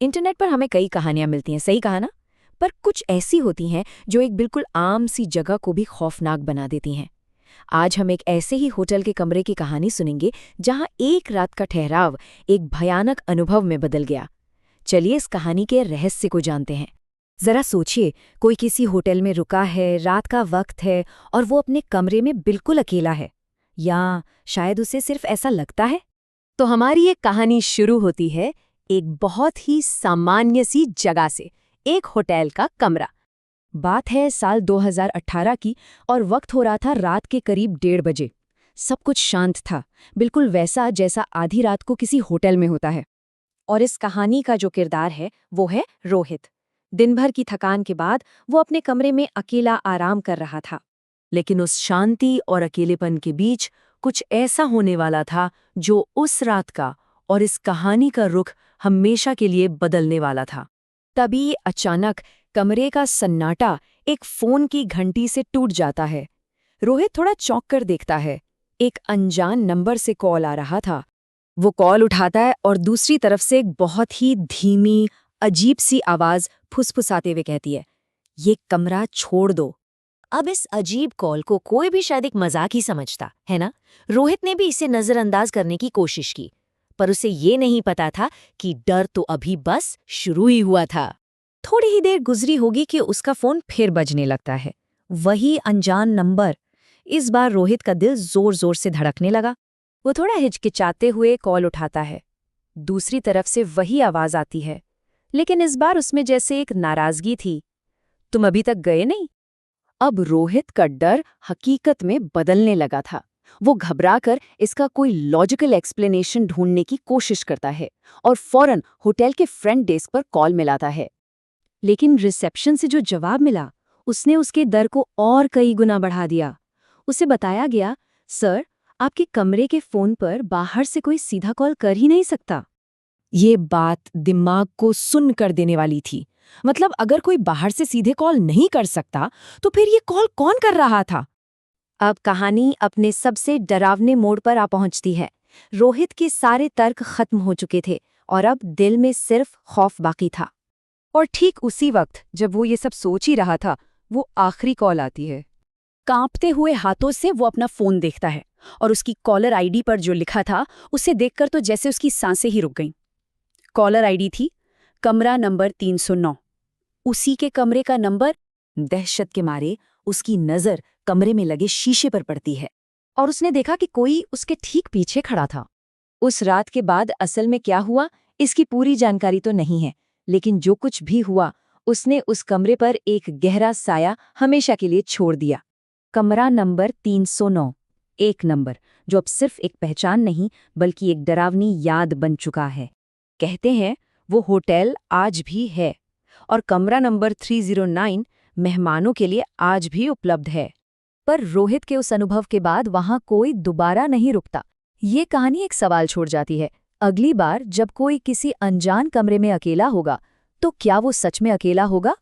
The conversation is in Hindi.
इंटरनेट पर हमें कई कहानियां मिलती हैं, सही कहा ना? पर कुछ ऐसी होती हैं जो एक बिल्कुल आम सी जगह को भी खौफनाक बना देती हैं। आज हम एक ऐसे ही होटल के कमरे की कहानी सुनेंगे जहां एक रात का ठहराव एक भयानक अनुभव में बदल गया। चलिए इस कहानी के रहस्य को जानते हैं। जरा सोचिए, कोई किसी होटल में रुका है, रात का वक्त है और वो अपने कमरे में बिल्कुल अकेला है। या शायद उसे सिर्फ ऐसा लगता है। तो हमारी ये कहानी शुरू होती है एक बहुत ही सामान्य सी जगह से, एक होटल का कमरा। बात है साल 2018 की और वक्त हो रहा था रात के करीब 1:30 बजे। सब कुछ शांत था, बिल्कुल वैसा जैसा आधी रात को किसी होटल में होता है। और इस कहानी का जो किरदार है वो है रोहित। दिन भर की थकान के बाद वो अपने कमरे में अकेला आराम कर रहा था। लेकिन उस शांति और अकेलेपन के बीच कुछ ऐसा होने वाला था जो उस रात का और इस कहानी का रुख हमेशा के लिए बदलने वाला था। तभी अचानक कमरे का सन्नाटा एक फोन की घंटी से टूट जाता है। रोहित थोड़ा चौंक कर देखता है। एक अनजान नंबर से कॉल आ रहा था। वो कॉल उठाता है और दूसरी तरफ से एक बहुत ही धीमी, अजीब सी आवाज फुसफुसाते हुए कहती है, "ये कमरा छोड़ दो।" अब इस अजीब कॉल को कोई भी शायद एक मजाक ही समझता है ना। रोहित ने भी इसे नजरअंदाज करने की कोशिश की, पर उसे ये नहीं पता था कि डर तो अभी बस शुरू ही हुआ था। थोड़ी ही देर गुजरी होगी कि उसका फोन फिर बजने लगता है। वही अनजान नंबर। इस बार रोहित का दिल जोर जोर से धड़कने लगा। वो थोड़ा हिचकिचाते हुए कॉल उठाता है। दूसरी तरफ से वही आवाज आती है, लेकिन इस बार उसमें जैसे एक नाराजगी थी। "तुम अभी तक गए नहीं?" अब रोहित का डर हकीकत में बदलने लगा था। वो घबराकर इसका कोई लॉजिकल एक्सप्लेनेशन ढूंढने की कोशिश करता है और फौरन होटल के फ्रंट डेस्क पर कॉल मिलाता है। लेकिन रिसेप्शन से जो जवाब मिला, उसने उसके डर को और कई गुना बढ़ा दिया। उसे बताया गया, "सर, आपके कमरे के फोन पर बाहर से कोई सीधा कॉल कर ही नहीं सकता।" ये बात दिमाग को सुन्न कर देने वाली थी। मतलब अगर कोई बाहर से सीधे कॉल नहीं कर सकता, तो फिर ये कॉल कौन कर रहा था? अब कहानी अपने सबसे डरावने मोड़ पर आ पहुंचती है। रोहित के सारे तर्क खत्म हो चुके थे और अब दिल में सिर्फ खौफ बाकी था। और ठीक उसी वक्त जब वो ये सब सोच ही रहा था, वो आखिरी कॉल आती है। कांपते हुए हाथों से वो अपना फोन देखता है और उसकी कॉलर आईडी पर जो लिखा था, उसे देखकर तो जैसे उसकी सांसें ही रुक गईं। कॉलर आईडी थी कमरा नंबर 309। उसी के कमरे का नंबर। दहशत के मारे उसकी नजर कमरे में लगे शीशे पर पड़ती है और उसने देखा कि कोई उसके ठीक पीछे खड़ा था। उस रात के बाद असल में क्या हुआ, इसकी पूरी जानकारी तो नहीं है, लेकिन जो कुछ भी हुआ, उसने उस कमरे पर एक गहरा साया हमेशा के लिए छोड़ दिया। कमरा नंबर 309, एक नंबर जो अब सिर्फ एक पहचान नहीं बल्कि एक डरावनी याद बन चुका है। कहते हैं वो होटल आज भी है और कमरा नंबर 309 मेहमानों के लिए आज भी उपलब्ध है। पर रोहित के उस अनुभव के बाद वहां कोई दोबारा नहीं रुकता। ये कहानी एक सवाल छोड़ जाती है। अगली बार जब कोई किसी अनजान कमरे में अकेला होगा, तो क्या वो सच में अकेला होगा?